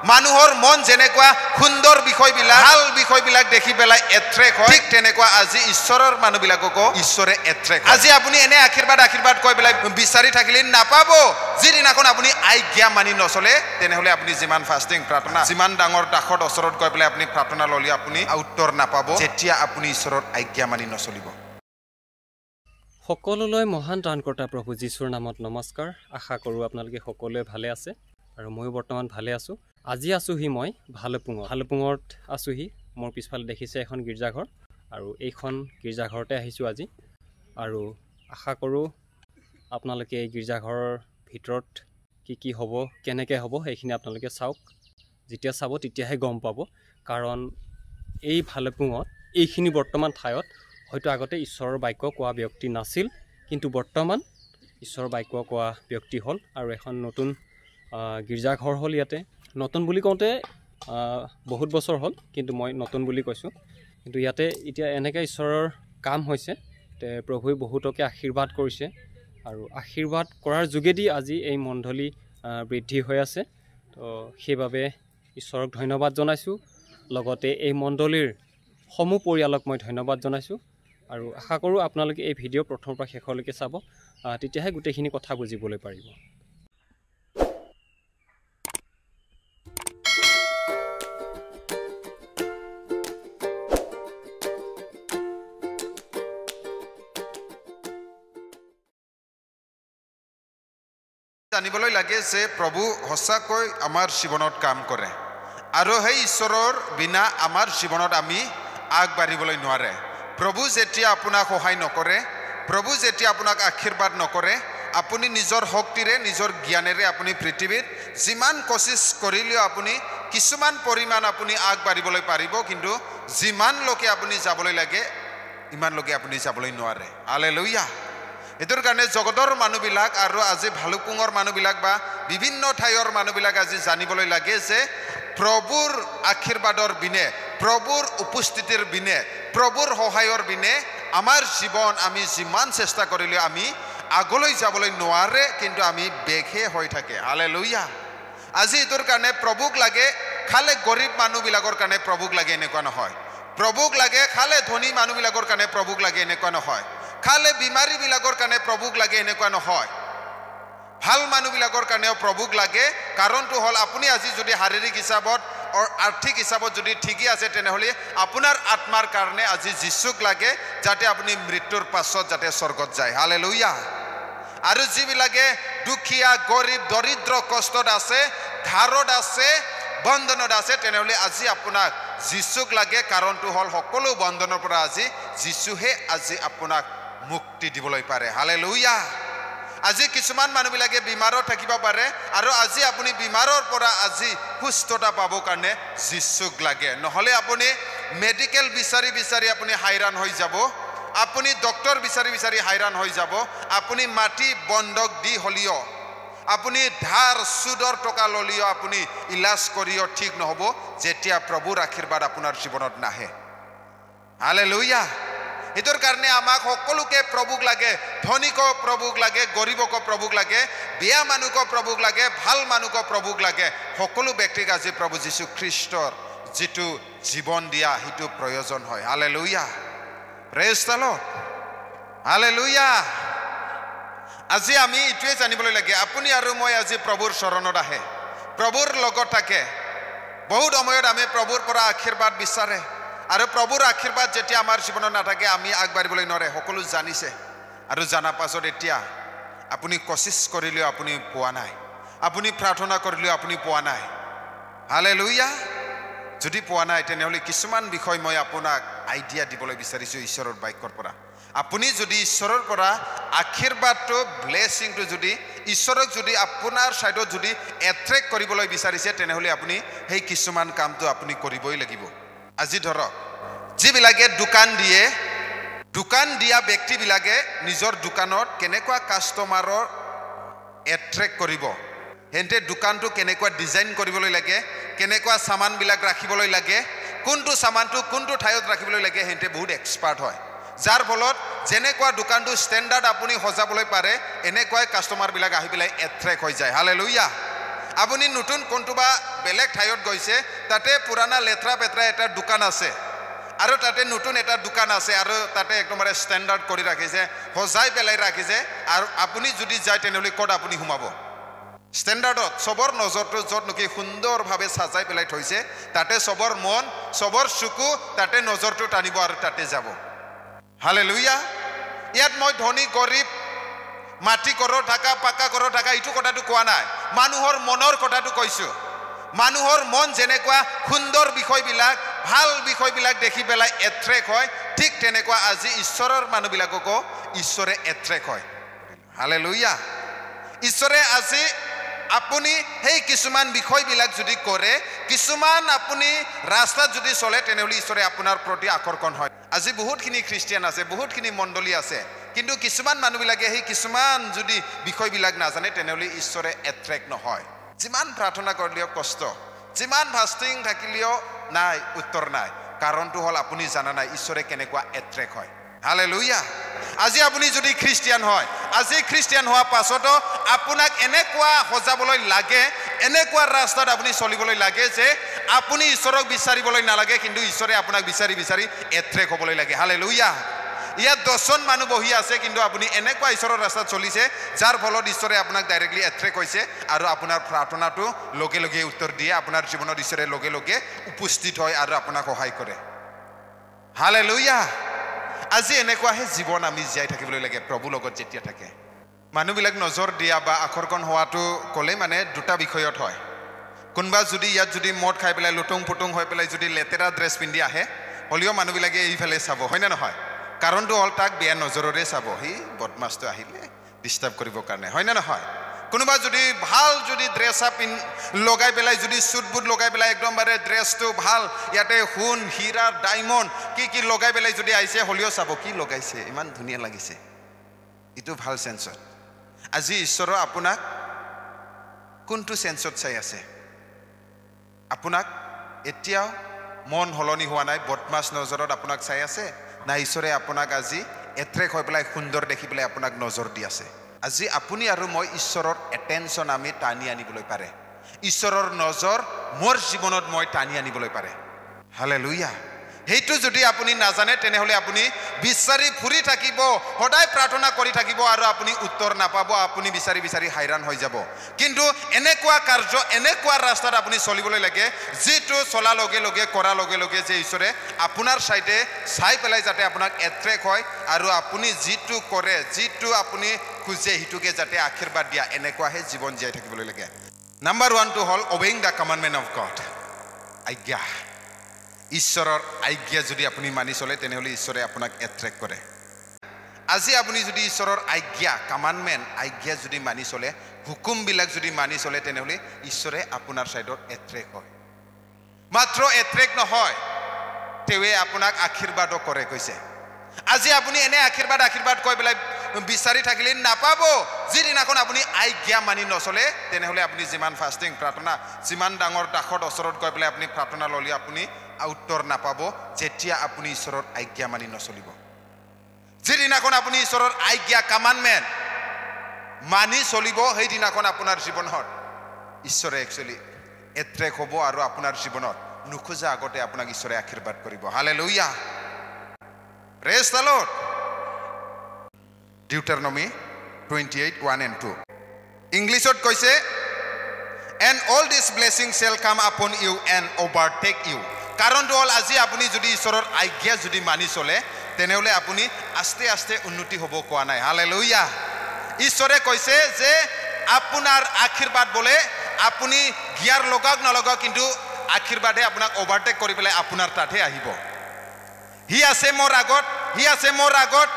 মানুহৰ মন যেনেকুৱা সুন্দৰ বিষয়বিলাক ভাল বিষয়বিলাক দেখি পেলাই এট্ৰেক্ট হয় ঠিক তেনেকুৱা আজি ঈশ্বৰৰ মানুহবিলাককো ঈশ্বৰে এট্ৰেক্ট আজি আপুনি এনে আশীৰ্বাদ কৈ পেলাই বিচাৰি থাকিলে নাপাব যিদিনাখন আপুনি আজ্ঞা মানি নচলে তেনেহলে আপুনি যিমান ফাষ্টিং প্ৰাৰ্থনা যিমান ডাঙৰ দাসৰ ওচৰত গৈ পেলাই আপুনি প্ৰাৰ্থনা ললি আপুনি উত্তৰ নাপাব যেতিয়া আপুনি ঈশ্বৰৰ আজ্ঞা মানি নচলিব সকলোলৈ মহান ত্ৰাণকৰ্তা প্ৰভু যীশুৰ নামত নমস্কাৰ আশা কৰোঁ আপোনালোকে সকলোৱে ভালে আছে আৰু ময়ো বৰ্তমান ভালে আছোঁ আজি আছোঁহি মই ভালুপুঙত আছোঁহি মোৰ পিছফালে দেখিছে এখন গীৰ্জাঘৰ আৰু এইখন গীৰ্জাঘৰতে আহিছোঁ আজি আৰু আশা কৰোঁ আপোনালোকে এই গীৰ্জাঘৰৰ ভিতৰত কি হ'ব কেনেকৈ হ'ব সেইখিনি আপোনালোকে চাওক যেতিয়া চাব তেতিয়াহে গম পাব কাৰণ এই ভালুপুঙত এইখিনি বৰ্তমান ঠাইত হয়তো আগতে ঈশ্বৰৰ বাক্য কোৱা ব্যক্তি নাছিল কিন্তু বৰ্তমান ঈশ্বৰৰ বাক্য কোৱা ব্যক্তি হ'ল আৰু এখন নতুন গীৰ্জাঘৰ হ'ল ইয়াতে নতুন বুলি কওঁতে বহুত বছৰ হ'ল কিন্তু মই নতুন বুলি কৈছোঁ কিন্তু ইয়াতে এতিয়া এনেকৈ ঈশ্বৰৰ কাম হৈছে তে প্ৰভুৱে বহুতকে আশীৰ্বাদ কৰিছে আৰু আশীৰ্বাদ কৰাৰ যোগেদি আজি এই মণ্ডলী বৃদ্ধি হৈ আছে তো সেইবাবে ঈশ্বৰক ধন্যবাদ জনাইছোঁ লগতে এই মণ্ডলীৰ সমূহ পৰিয়ালক মই ধন্যবাদ জনাইছোঁ আৰু আশা কৰোঁ আপোনালোকে এই ভিডিঅ' প্ৰথমৰ পৰা শেষলৈকে চাব তেতিয়াহে গোটেইখিনি কথা বুজিবলৈ পাৰিব জানিবলৈ লাগে যে প্ৰভু সঁচাকৈ আমাৰ জীৱনত কাম কৰে আৰু সেই ঈশ্বৰৰ বিনা আমাৰ জীৱনত আমি আগবাঢ়িবলৈ নোৱাৰে প্ৰভু যেতিয়া আপোনাক সহায় নকৰে প্ৰভু যেতিয়া আপোনাক আশীৰ্বাদ নকৰে আপুনি নিজৰ শক্তিৰে নিজৰ জ্ঞানেৰে আপুনি পৃথিৱীত যিমান কোচিছ কৰিলেও আপুনি কিছুমান পৰিমাণ আপুনি আগবাঢ়িবলৈ পাৰিব কিন্তু যিমান লোকে আপুনি যাবলৈ লাগে ইমান লোকে আপুনি যাবলৈ নোৱাৰে হালেলুয়া এটোৰ কাৰণে জগতৰ মানুহবিলাক আৰু আজি ভালুপুঙৰ মানুহবিলাক বা বিভিন্ন ঠাইৰ মানুহবিলাক আজি জানিবলৈ লাগে যে প্ৰভুৰ আশীৰ্বাদৰ বিনে প্ৰভুৰ উপস্থিতিৰ বিনে প্ৰভুৰ সহায়ৰ বিনে আমাৰ জীৱন আমি যিমান চেষ্টা কৰিলে আমি আগলৈ যাবলৈ নোৱাৰে কিন্তু আমি বেঘে হৈ থাকে হালেলুয়া আজি এটোৰ কাৰণে প্ৰভুক লাগে খালে গৰীব মানুহবিলাকৰ কাৰণে প্ৰভুক লাগে এনেকুৱা নহয় প্ৰভুক লাগে খালে ধনী মানুহবিলাকৰ কাৰণে প্ৰভুক লাগে এনেকুৱা নহয় খালে বিমাৰীবিলাকৰ কাৰণে প্ৰভুক লাগে এনেকুৱা নহয় ভাল মানুহবিলাকৰ কাৰণেও প্ৰভুক লাগে কাৰণটো হ'ল আপুনি আজি যদি শাৰীৰিক হিচাপত আৰ্থিক হিচাপত যদি ঠিকই আছে তেনেহ'লে আপোনাৰ আত্মাৰ কাৰণে আজি যীশুক লাগে যাতে আপুনি মৃত্যুৰ পাছত যাতে স্বৰ্গত যায় হালেলুয়া আৰু যিবিলাকে দুখীয়া গৰীব দৰিদ্ৰ কষ্টত আছে ধাৰত আছে বন্ধনত আছে তেনেহ'লে আজি আপোনাক যীশুক লাগে কাৰণটো হ'ল সকলো বন্ধনৰ পৰা আজি যীশুহে আজি আপোনাক মুক্তি দিবলৈ পাৰে হালেলুয়া আজি কিছুমান মানুহবিলাকে বিমাৰত থাকিব পাৰে আৰু আজি আপুনি বিমাৰৰ পৰা আজি সুস্থতা পাবৰ কাৰণে যীশুক লাগে নহ'লে আপুনি মেডিকেল বিচাৰি আপুনি হাইৰাণ হৈ যাব আপুনি ডক্টৰ বিচাৰি হাইৰাণ হৈ যাব আপুনি মাটি বন্ধক দি হ'লিও আপুনি ধাৰ সুদৰ টকা ললিও আপুনি ইলাজ কৰিও ঠিক নহ'ব যেতিয়া প্ৰভুৰ আশীৰ্বাদ আপোনাৰ জীৱনত নাহে হালেলুয়া এটোৰ কাৰণে আমাক সকলোকে প্ৰভুক লাগে ধনীকো প্ৰভুক লাগে গৰীবকো প্ৰভুক লাগে বিয়া মানুহকো প্ৰভুক লাগে ভাল মানুহকো প্ৰভুক লাগে সকলো ব্যক্তিক আজি প্ৰভু যীশু খ্ৰীষ্টৰ যেটো জীৱন দিয়া হেতু প্ৰয়োজন হয় hallelujah praise the lord hallelujah আজি আমি ইটোৱে জানিবলৈ লাগে আপুনি আৰু মই আজি প্ৰভুৰ চৰণত আহে প্ৰভুৰ লগত থাকে বহুত সময়ত আমি প্ৰভুৰ পৰা আশীৰ্বাদ বিচাৰে আৰু প্ৰভুৰ আশীৰ্বাদ যেতিয়া আমাৰ জীৱনত নাথাকে আমি আগবাঢ়িবলৈ নোৱাৰে সকলো জানিছে আৰু জানা পাছত এতিয়া আপুনি কোচিছ কৰিলেও আপুনি পোৱা নাই আপুনি প্ৰাৰ্থনা কৰিলেও আপুনি পোৱা নাই হালেলুয়া যদি পোৱা নাই তেনেহ'লে কিছুমান বিষয় মই আপোনাক আইডিয়া দিবলৈ বিচাৰিছোঁ ঈশ্বৰৰ বাক্যৰ পৰা আপুনি যদি ঈশ্বৰৰ পৰা আশীৰ্বাদটো ব্লেছিংটো যদি ঈশ্বৰক যদি আপোনাৰ সাইডত যদি এট্ৰেক্ট কৰিবলৈ বিচাৰিছে তেনেহ'লে আপুনি সেই কিছুমান কামটো আপুনি কৰিবই লাগিব আজি ধৰক যিবিলাকে দোকান দিয়া ব্যক্তিবিলাকে নিজৰ দোকানত কেনেকুৱা কাষ্টমাৰৰ এট্ৰেক্ট কৰিব হেনতে দোকানটো কেনেকুৱা ডিজাইন কৰিবলৈ লাগে কেনেকুৱা সামানবিলাক ৰাখিবলৈ লাগে কোনটো সামানটো কোনটো ঠাইত ৰাখিবলৈ লাগে হেনতে বহুত এক্সপাৰ্ট হয় যাৰ ফলত যেনেকুৱা দোকানটো ষ্টেণ্ডাৰ্ড আপুনি সজাবলৈ পাৰে এনেকুৱাই কাষ্টমাৰবিলাক আহি পেলাই এট্ৰেক্ট হৈ যায় হালেলুয়া আপুনি নতুন কোনটোবা বেলেগ ঠাইত গৈছে তাতে পুৰানা লেথৰা পেথৰা এটা দোকান আছে আৰু তাতে নতুন এটা দোকান আছে আৰু তাতে একদমৰে ষ্টেণ্ডাৰ্ড কৰি ৰাখিছে সজাই পেলাই ৰাখিছে আৰু আপুনি যদি যায় তেনেহ'লে ক'ত আপুনি সোমাব ষ্টেণ্ডাৰ্ডত চবৰ নজৰটো য'ত নেকি সুন্দৰভাৱে সাজাই পেলাই থৈছে তাতে চবৰ মন চবৰ চকু তাতে নজৰটো টানিব আৰু তাতে যাব হালেলুয়া ইয়াত মই ধনী গৰীব মাটি ঘৰৰ থাকা পাকা ঘৰৰ থাকা এইটো কথাটো কোৱা নাই মানুহৰ মনৰ কথাটো কৈছো মানুহৰ মন যেনেকুৱা সুন্দৰ বিষয়বিলাক ভাল বিষয়বিলাক দেখি পেলাই এট্ৰেক্ট হয় ঠিক তেনেকুৱা আজি ঈশ্বৰৰ মানুহবিলাককো ঈশ্বৰে এট্ৰেক্ট হয় হালেলুয়া ঈশ্বৰে আজি আপুনি সেই কিছুমান বিষয়বিলাক যদি কৰে কিছুমান আপুনি ৰাস্তাত যদি চলে তেনেহ'লে ঈশ্বৰে আপোনাৰ প্ৰতি আকৰ্ষণ হয় আজি বহুতখিনি খ্ৰীষ্টিয়ান আছে বহুতখিনি মণ্ডলী আছে কিন্তু কিছুমান মানুহবিলাকে সেই কিছুমান যদি বিষয়বিলাক নাজানে তেনেহ'লে ঈশ্বৰে এট্ৰেক্ট নহয় যিমান প্ৰাৰ্থনা কৰিলেও কষ্ট যিমান ফাষ্টিং থাকিলেও নাই উত্তৰ নাই কাৰণটো হ'ল আপুনি জানা নাই ঈশ্বৰে কেনেকুৱা এট্ৰেক্ট হয় হালেলুয়া আজি আপুনি যদি খ্ৰীষ্টিয়ান হয় আজি খ্ৰীষ্টিয়ান হোৱা পাছতো আপোনাক এনেকুৱা সজাবলৈ লাগে এনেকুৱা ৰাস্তাত আপুনি চলিবলৈ লাগে যে আপুনি ঈশ্বৰক বিচাৰিবলৈ নালাগে কিন্তু ঈশ্বৰে আপোনাক বিচাৰি বিচাৰি এট্ৰেক্ট হ'বলৈ লাগে হালেলুয়া ইয়াত 10 জন মানুহ বহি আছে কিন্তু আপুনি এনেকুৱা ঈশ্বৰৰ ৰাস্তাত চলিছে যাৰ ফলত ঈশ্বৰে আপোনাক ডাইৰেক্টলি এট্ৰেক্ট হৈছে আৰু আপোনাৰ প্ৰাৰ্থনাটো লগে লগে উত্তৰ দিয়ে আপোনাৰ জীৱনত ঈশ্বৰে লগে লগে উপস্থিত হয় আৰু আপোনাক সহায় কৰে হালেলুয়া আজি এনেকুৱাহে জীৱন আমি জীয়াই থাকিবলৈ লাগে প্ৰভুৰ লগত যেতিয়া থাকে মানুহবিলাক নজৰ দিয়া বা আকৰ্ষণ হোৱাটো ক'লে মানে দুটা বিষয়ত হয় কোনোবা যদি ইয়াত যদি মদ খাই পেলাই লুটুং পুটুং হৈ পেলাই যদি লেতেৰা ড্ৰেছ পিন্ধি আহে হ'লেও মানুহবিলাকে এইফালে চাব হয়নে নহয় কাৰণটো হ'ল তাক বেয়া নজৰেৰে চাব সি বদমাছটো আহিলে ডিষ্টাৰ্ব কৰিবৰ কাৰণে হয়নে নহয় কোনোবা যদি ভাল যদি ড্ৰেছ আপ লগাই পেলাই যদি চুট বুট লগাই পেলাই একদমবাৰে ড্ৰেছটো ভাল ইয়াতে সোণ হীৰা ডায়মণ্ড কি লগাই পেলাই যদি আহিছে হ'লেও চাব কি লগাইছে ইমান ধুনীয়া লাগিছে এইটো ভাল চেঞ্চত আজি ঈশ্বৰৰ আপোনাক কোনটো চেঞ্চত চাই আছে আপোনাক এতিয়াও মন হলনি হোৱা নাই বদমাছ নজৰত আপোনাক চাই আছে না ঈশ্বৰে আপোনাক আজি এট্ৰেক্ট হৈ পেলাই সুন্দৰ দেখি পেলাই আপোনাক নজৰ দি আছে আজি আপুনি আৰু মই ঈশ্বৰৰ এটেনশ্যন আমি টানি আনিবলৈ পাৰে ঈশ্বৰৰ নজৰ মোৰ জীৱনত মই টানি আনিবলৈ পাৰে হালেলুয়া সেইটো যদি আপুনি নাজানে তেনেহ'লে আপুনি বিচাৰি ফুৰি থাকিব সদায় প্ৰাৰ্থনা কৰি থাকিব আৰু আপুনি উত্তৰ নাপাব আপুনি বিচাৰি বিচাৰি হাইৰাণ হৈ যাব কিন্তু এনেকুৱা কাৰ্য এনেকুৱা ৰাস্তাত আপুনি চলিবলৈ লাগে যিটো চলা লগে লগে কৰা লগে লগে যে ঈশ্বৰে আপোনাৰ চাইডে চাই পেলাই যাতে আপোনাক এট্ৰেক্ট হয় আৰু আপুনি যিটো কৰে যিটো আপুনি খুজে সেইটোকে যাতে আশীৰ্বাদ দিয়া এনেকুৱাহে জীৱন জীয়াই থাকিবলৈ লাগে নাম্বাৰ 1টো হ'ল অবেইং দ্য কমাণ্ডমেণ্ট অফ গড আজ্ঞা ঈশ্বৰৰ আজ্ঞা যদি আপুনি মানি চলে তেনেহ'লে ঈশ্বৰে আপোনাক এট্ৰেক্ট কৰে আজি আপুনি যদি ঈশ্বৰৰ আজ্ঞা কমাণ্ডমেণ্ট আজ্ঞা যদি মানি চলে হুকুমবিলাক যদি মানি চলে তেনেহ'লে ঈশ্বৰে আপোনাৰ চাইডত এট্ৰেক্ট হয় মাত্ৰ এট্ৰেক্ট নহয় তেৱে আপোনাক আশীৰ্বাদো কৰে কৈছে আজি আপুনি এনে আশীৰ্বাদ কৈ পেলাই বিচাৰি থাকিলে নাপাব যিদিনাখন আপুনি আজ্ঞা মানি নচলে তেনেহ'লে আপুনি যিমান ফাষ্টিং প্ৰাৰ্থনা যিমান ডাঙৰ দাসত ওচৰত গৈ পেলাই আপুনি প্ৰাৰ্থনা ল'লে আপুনি উত্তৰ নাপাব যেতিয়া আপুনি ঈশ্বৰৰ আজ্ঞা মানি নচলিব যিদিনাখন আপুনি ঈশ্বৰৰ আজ্ঞা কমাণ্ডমেণ্ট মানি চলিব সেইদিনাখন আপোনাৰ জীৱনত ঈশ্বৰে একচুৱেলি এট্ৰেক্ট হ'ব আৰু আপোনাৰ জীৱনত নুখোজা আগতে আপোনাক ঈশ্বৰে আশীৰ্বাদ কৰিব hallelujah praise the lord Deuteronomy 28:1-2 ইংলিছত কৈছে and all this blessing shall come upon you and overtake you কাৰণটো হ'ল আজি আপুনি যদি ঈশ্বৰৰ আজ্ঞা যদি মানি চলে তেনেহ'লে আপুনি আস্তে আস্তে উন্নতি হ'ব কোৱা নাই হালেলুয়া ঈশ্বৰে কৈছে যে আপোনাৰ আশীৰ্বাদ বোলে আপুনি গিয়াৰ লগাওক নলগাওক কিন্তু আশীৰ্বাদে আপোনাক অভাৰটেক কৰি পেলাই আপোনাৰ তাতহে আহিব হি আছে মোৰ আগত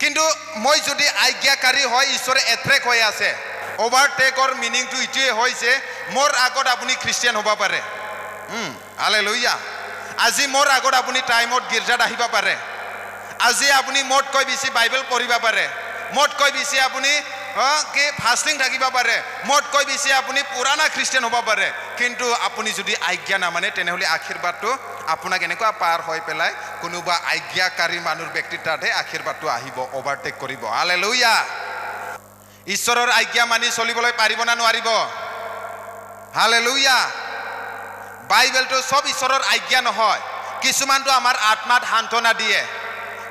কিন্তু মই যদি আজ্ঞাকাৰী হয় ঈশ্বৰে এট্ৰেক্ট হৈ আছে অভাৰটেকৰ মিনিংটো ইটোৱে হৈছে মোৰ আগত আপুনি খ্ৰীষ্টিয়ান হ'ব পাৰে হালেলুয়া আজি মোৰ আগত আপুনি টাইমত গীৰ্জাত আহিব পাৰে আজি আপুনি মোতকৈ বেছি বাইবেল পঢ়িব পাৰে মোতকৈ বেছি আপুনি কি ফাষ্টিং থাকিব পাৰে মোতকৈ বেছি আপুনি পুৰাণা খ্ৰীষ্টিয়ান হ'ব পাৰে কিন্তু আপুনি যদি আজ্ঞা নামানে তেনেহ'লে আশীৰ্বাদটো আপোনাক এনেকুৱা পাৰ হৈ পেলাই কোনোবা আজ্ঞাকাৰী মানুহৰ ব্যক্তিৰ তাতহে আশীৰ্বাদটো আহিব অভাৰটেক কৰিব হালেলুয়া ঈশ্বৰৰ আজ্ঞা মানি চলিবলৈ পাৰিব না নোৱাৰিব হালেলুয়া বাইবেলটো সব ঈশ্বৰৰ আজ্ঞা নহয় কিছুমানটো আমাৰ আত্মাত সান্তনা দিয়ে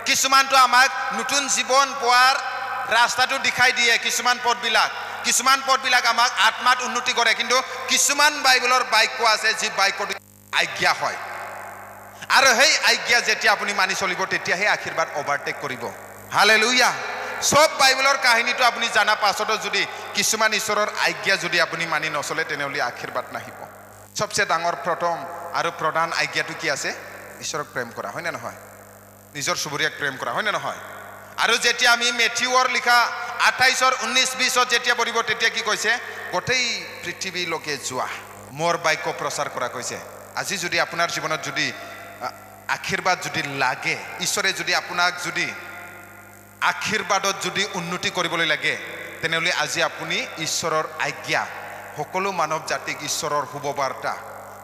কিছুমানটো আমাক নতুন জীৱন পোৱাৰ ৰাস্তাটো দেখাই দিয়ে কিছুমান পদবিলাক আমাক আত্মাত উন্নতি কৰে কিন্তু কিছুমান বাইবেলৰ বাক্য আছে যি বাক্যটো আজ্ঞা হয় আৰু সেই আজ্ঞা যেতিয়া আপুনি মানি চলিব তেতিয়া সেই আশীৰ্বাদ ওভাৰটেক কৰিব হালেলুয়া সব বাইবেলৰ কাহিনীটো আপুনি জানা পাছতো যদি কিছুমান ঈশ্বৰৰ আজ্ঞা যদি আপুনি মানি নচলে তেনেহলে আশীৰ্বাদ নাহিব সবচেয়ে ডাঙৰ প্ৰথম আৰু প্ৰধান আজ্ঞাটো কি আছে ঈশ্বৰক প্ৰেম কৰা হয় না নহয় নিজৰ চুবুৰীয়াক প্ৰেম কৰা হয় না নহয় আৰু যেতিয়া আমি মেথিউৰ লিখা 28:19-20 যেতিয়া পঢ়িব তেতিয়া কি কৈছে গোটেই পৃথিৱীলৈকে যোৱা মোৰ বাক্য প্ৰচাৰ কৰা কৈছে আজি যদি আপোনাৰ জীৱনত যদি আশীৰ্বাদ যদি লাগে ঈশ্বৰে যদি আপোনাক যদি আশীৰ্বাদত যদি উন্নতি কৰিবলৈ লাগে তেনেহলে আজি আপুনি ঈশ্বৰৰ আজ্ঞা সকলো মানৱ জাতিক ঈশ্বৰৰ শুভবাৰ্তা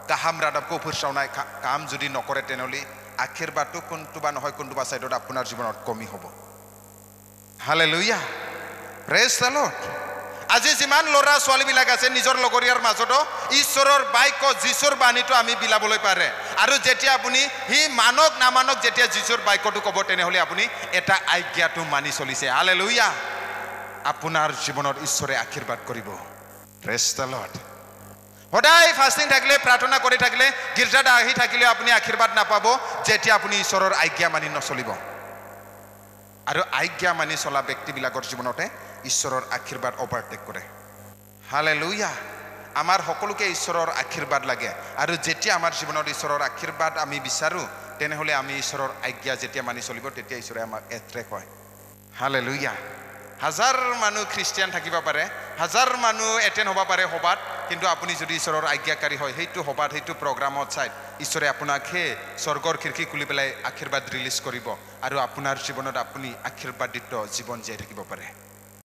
কাহাম ৰাদাবকো ফুৰচাওনাই কাম যদি নকৰে তেনেহলে আশীৰ্বাদটো কোনটোবা নহয় কোনটোবা সাইডত আপোনাৰ জীৱনত কমি হ'ব হালেলুয়া প্ৰেজ দ্য লৰ্ড আজি যিমান ল'ৰা ছোৱালীবিলাক আছে নিজৰ লগৰীয়াৰ মাজতো ঈশ্বৰৰ বাক্য যীশুৰ বাণীটো আমি বিলাবলৈ পাৰে আৰু যেতিয়া আপুনি হি মানক নামানক যেতিয়া যীশুৰ বাক্যটো ক'ব তেনেহলে আপুনি এটা আজ্ঞাটো মানি চলিছে হালেলুয়া আপোনাৰ জীৱনত ঈশ্বৰে আশীৰ্বাদ কৰিব প্ৰেজ দ্য লৰ্ড সদায় ফাষ্টিং থাকিলে প্ৰাৰ্থনা কৰি থাকিলে গীৰ্জাত আহি থাকিলে আপুনি আশীৰ্বাদ নাপাব যেতিয়া আপুনি ঈশ্বৰৰ আজ্ঞা মানি নচলিব আৰু আজ্ঞা মানি চলা ব্যক্তিবিলাকৰ জীৱনতে ঈশ্বৰৰ আশীৰ্বাদ ওভাৰটেক কৰে হালেলুয়া আমাৰ সকলোকে ঈশ্বৰৰ আশীৰ্বাদ লাগে আৰু যেতিয়া আমাৰ জীৱনত ঈশ্বৰৰ আশীৰ্বাদ আমি বিচাৰো তেনেহলে আমি ঈশ্বৰৰ আজ্ঞা যেতিয়া মানি চলিব তেতিয়া ঈশ্বৰে আমাক এট্ৰেক্ট হয় হালেলুয়া হাজাৰ মানুহ খ্ৰীষ্টিয়ান থাকিব পাৰে হাজাৰ মানুহ এটেণ্ড হ'ব পাৰে সভাত কিন্তু আপুনি যদি ঈশ্বৰৰ আজ্ঞাকাৰী হয় সেইটো সভাত সেইটো প্ৰগ্ৰামত চাই ঈশ্বৰে আপোনাক হে স্বৰ্গৰ খিৰিকী খুলি পেলাই আশীৰ্বাদ ৰিলিজ কৰিব আৰু আপোনাৰ জীৱনত আপুনি আশীৰ্বাদিত জীৱন জীয়াই থাকিব পাৰে